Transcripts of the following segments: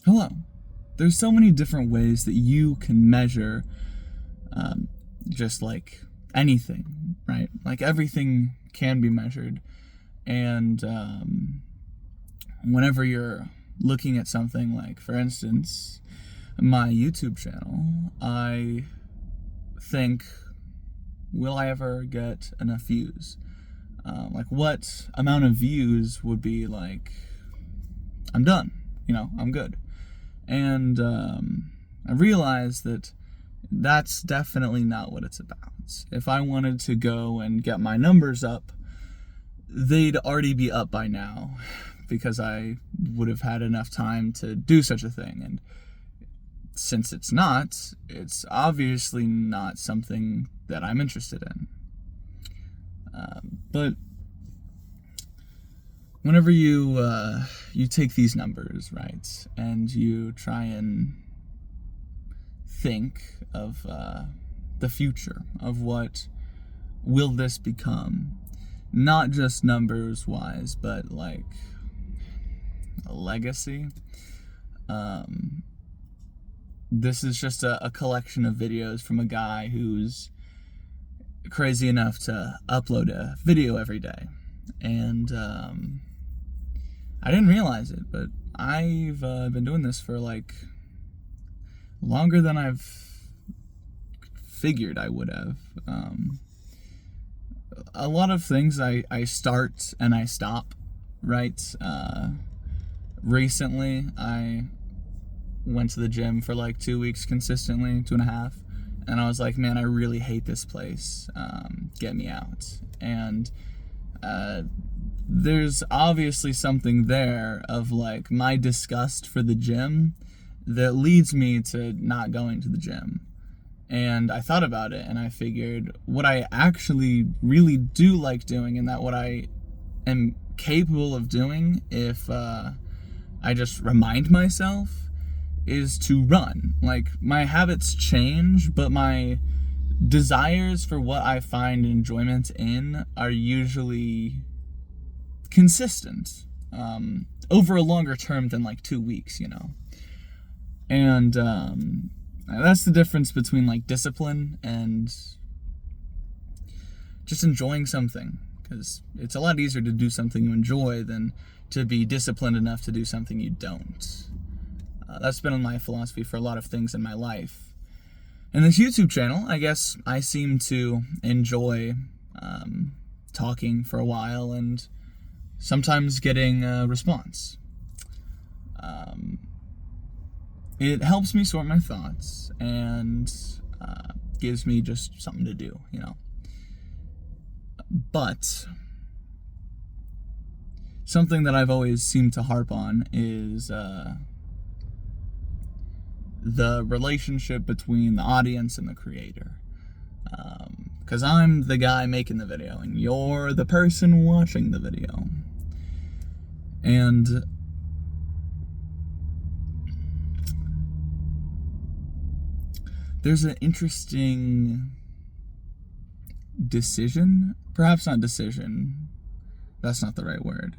Hello. There's so many different ways that you can measure just like anything, right? Like everything can be measured. And whenever you're looking at something like, for instance, my YouTube channel, I think, will I ever get enough views? Like, what amount of views would be like, I'm done, I'm good. And I realized that that's definitely not what it's about. If I wanted to go and get my numbers up, they'd already be up by now because I would have had enough time to do such a thing. And since it's not, it's obviously not something that I'm interested in. But whenever you take these numbers, right, and you try and think of the future of what will this become, not just numbers wise, but like a legacy. This is just a collection of videos from a guy who's crazy enough to upload a video every day. And I didn't realize it, but I've been doing this for like longer than I've figured I would have. A lot of things I start and I stop, right? Recently, I went to the gym for like 2 weeks consistently, 2.5, and I was like, man, I really hate this place. Get me out. And there's obviously something there of like my disgust for the gym that leads me to not going to the gym. And I thought about it and I figured what I actually really do like doing, and that what I am capable of doing if I just remind myself, is to run. Like, my habits change, but my desires for what I find enjoyment in are usually consistent over a longer term than like 2 weeks, And that's the difference between like discipline and just enjoying something, because it's a lot easier to do something you enjoy than to be disciplined enough to do something you don't. That's been my philosophy for a lot of things in my life. And this YouTube channel, I guess I seem to enjoy talking for a while and sometimes getting a response. It helps me sort my thoughts and gives me just something to do, But something that I've always seemed to harp on is the relationship between the audience and the creator. Because I'm the guy making the video and you're the person watching the video. And there's an interesting decision, perhaps not decision, that's not the right word.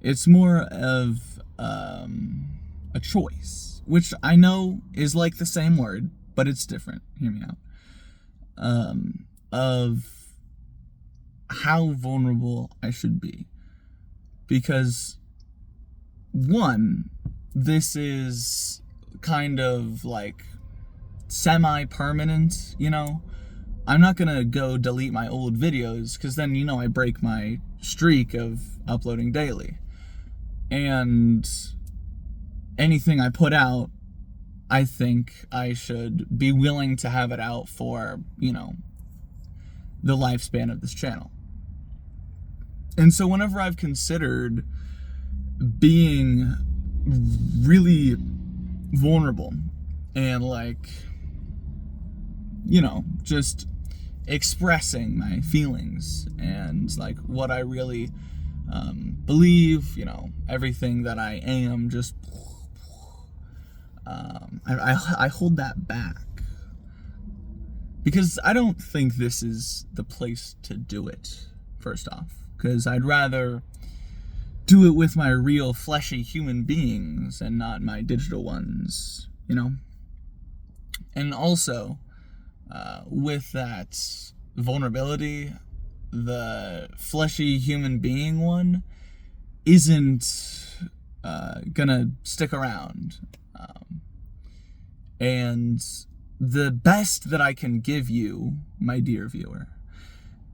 It's more of a choice, which I know is like the same word, but it's different. Hear me out. Of how vulnerable I should be. Because, one, this is kind of like semi-permanent, I'm not gonna go delete my old videos, because then, I break my streak of uploading daily. And anything I put out, I think I should be willing to have it out for, the lifespan of this channel. And so whenever I've considered being really vulnerable and like, just expressing my feelings and like what I really believe, everything that I am, just I hold that back because I don't think this is the place to do it, first off, because I'd rather do it with my real fleshy human beings and not my digital ones, you know? And also, with that vulnerability, the fleshy human being one isn't gonna stick around. And the best that I can give you, my dear viewer,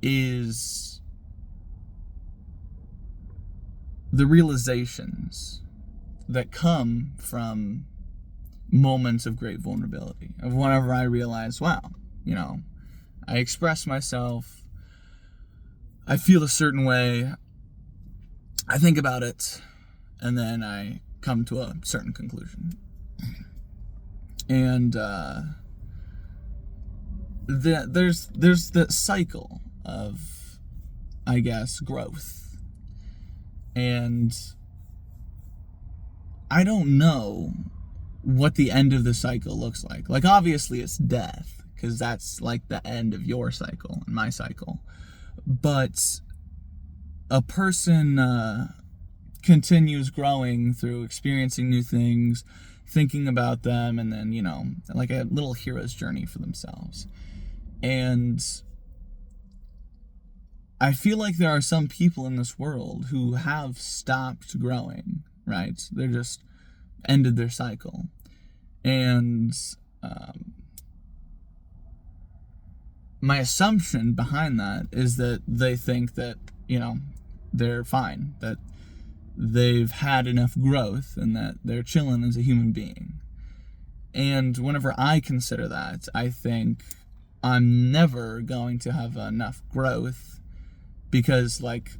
is the realizations that come from moments of great vulnerability. Of whenever I realize, wow, you know, I express myself, I feel a certain way, I think about it, and then I come to a certain conclusion. And there's the cycle of, I guess, growth. And I don't know what the end of the cycle looks like. Like, obviously it's death, because that's like the end of your cycle and my cycle. But a person continues growing through experiencing new things, thinking about them, and then, you know, like a little hero's journey for themselves. And I feel like there are some people in this world who have stopped growing, right? They're just ended their cycle. And my assumption behind that is that they think that, you know, they're fine, that they've had enough growth and that they're chilling as a human being. And whenever I consider that, I think I'm never going to have enough growth, because, like,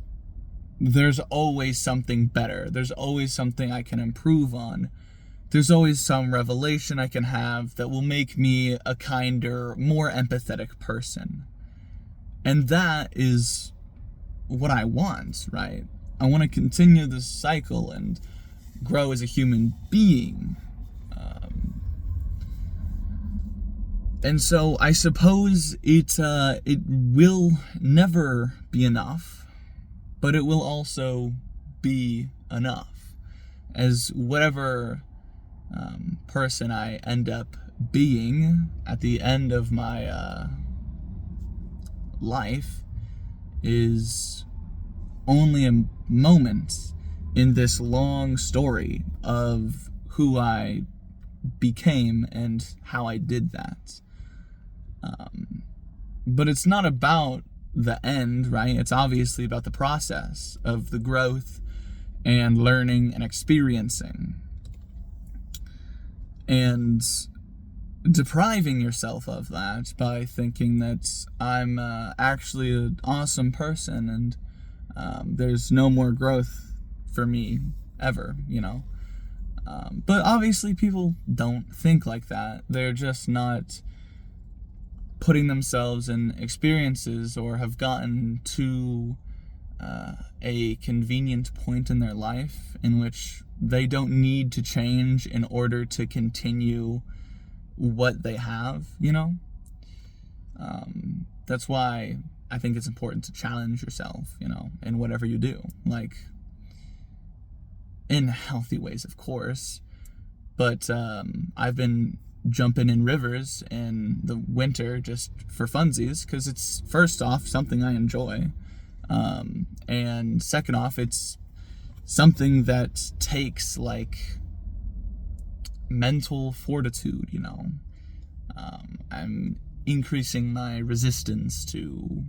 there's always something better. There's always something I can improve on. There's always some revelation I can have that will make me a kinder, more empathetic person. And that is what I want, right? I want to continue this cycle and grow as a human being. And so I suppose it will never be enough, but it will also be enough. As whatever person I end up being at the end of my life is only a moment in this long story of who I became and how I did that. But it's not about the end, right? It's obviously about the process of the growth and learning and experiencing. And depriving yourself of that by thinking that I'm actually an awesome person and there's no more growth for me ever, you know. But obviously people don't think like that. They're just not putting themselves in experiences or have gotten to a convenient point in their life in which they don't need to change in order to continue what they have, you know? That's why I think it's important to challenge yourself, you know, in whatever you do. Like, in healthy ways, of course. But I've been jumping in rivers in the winter just for funsies, because it's, first off, something I enjoy. And second off, it's something that takes, like, mental fortitude, you know. I'm increasing my resistance to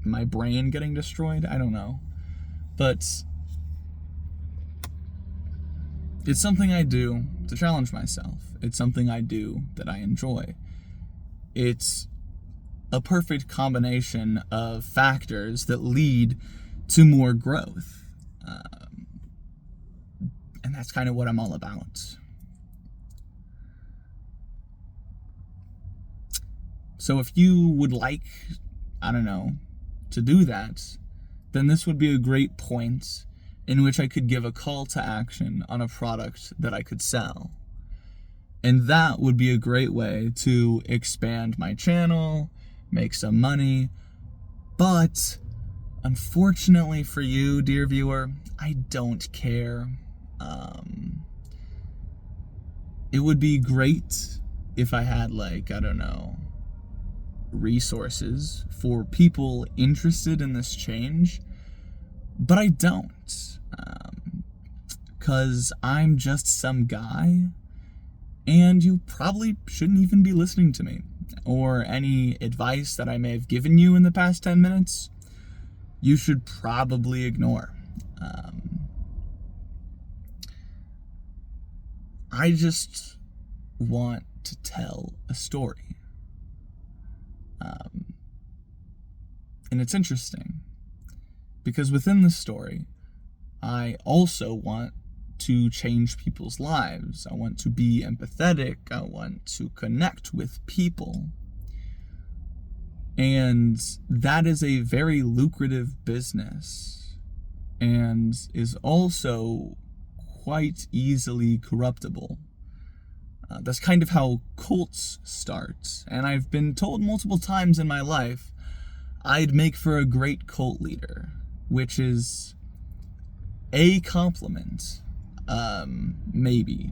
my brain getting destroyed. I don't know. But it's something I do to challenge myself. It's something I do that I enjoy. It's a perfect combination of factors that lead to more growth. And that's kind of what I'm all about. So if you would like, I don't know, to do that, then this would be a great point in which I could give a call to action on a product that I could sell. And that would be a great way to expand my channel, make some money, but Unfortunately for you, dear viewer, I don't care. It would be great if I had, like, I don't know, resources for people interested in this change, but I don't. Because I'm just some guy, and you probably shouldn't even be listening to me, or any advice that I may have given you in the past 10 minutes, you should probably ignore. I just want to tell a story. And it's interesting, because within the story, I also want to change people's lives. I want to be empathetic. I want to connect with people. And that is a very lucrative business, and is also quite easily corruptible. That's kind of how cults start. And I've been told multiple times in my life I'd make for a great cult leader, which is a compliment. Maybe.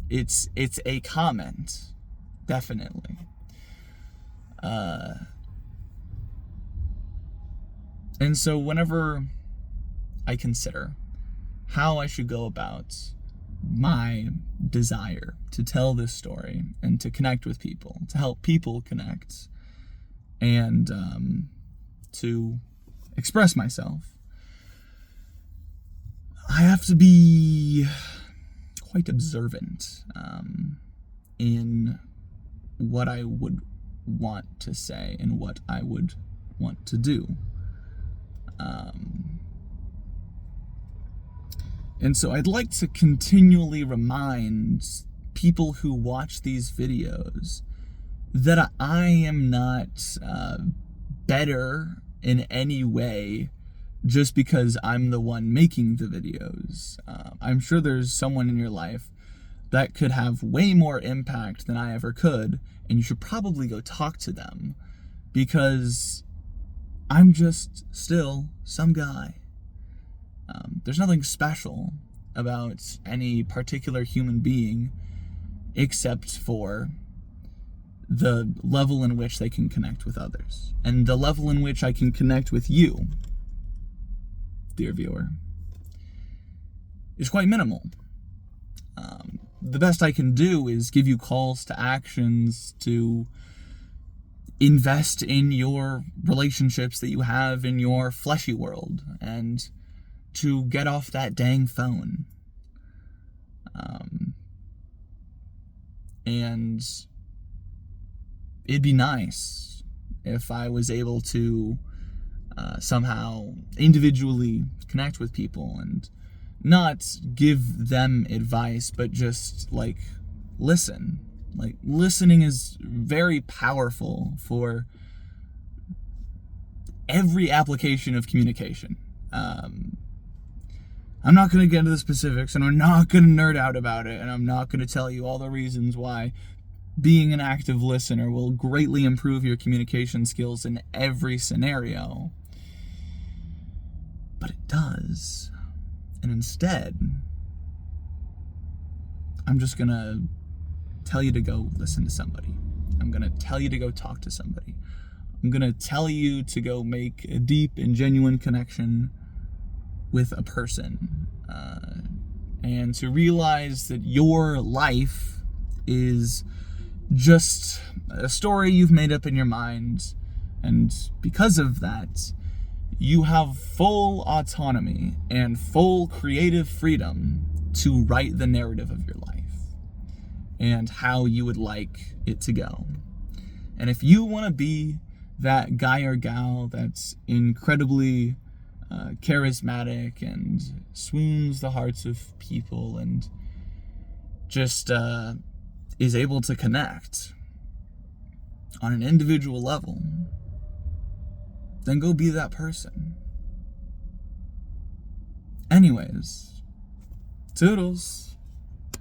It's a comment. Definitely. And so whenever I consider how I should go about my desire to tell this story and to connect with people, to help people connect, and to express myself, I have to be quite observant in what I would want to say and what I would want to do. And so I'd like to continually remind people who watch these videos that I am not better in any way just because I'm the one making the videos. I'm sure there's someone in your life that could have way more impact than I ever could, and you should probably go talk to them, because I'm just still some guy. There's nothing special about any particular human being except for the level in which they can connect with others, and the level in which I can connect with you, dear viewer, is quite minimal. The best I can do is give you calls to actions to invest in your relationships that you have in your fleshy world, and to get off that dang phone. And it'd be nice if I was able to somehow individually connect with people and not give them advice, but just, like, listen. Like, listening is very powerful for every application of communication. I'm not going to get into the specifics, and I'm not going to nerd out about it, and I'm not going to tell you all the reasons why being an active listener will greatly improve your communication skills in every scenario. But it does. And instead, I'm just going to tell you to go listen to somebody. I'm going to tell you to go talk to somebody. I'm going to tell you to go make a deep and genuine connection with a person, and to realize that your life is just a story you've made up in your mind, and because of that, you have full autonomy and full creative freedom to write the narrative of your life and how you would like it to go. And if you want to be that guy or gal that's incredibly charismatic and swoons the hearts of people and just is able to connect on an individual level, then go be that person. Anyways, toodles.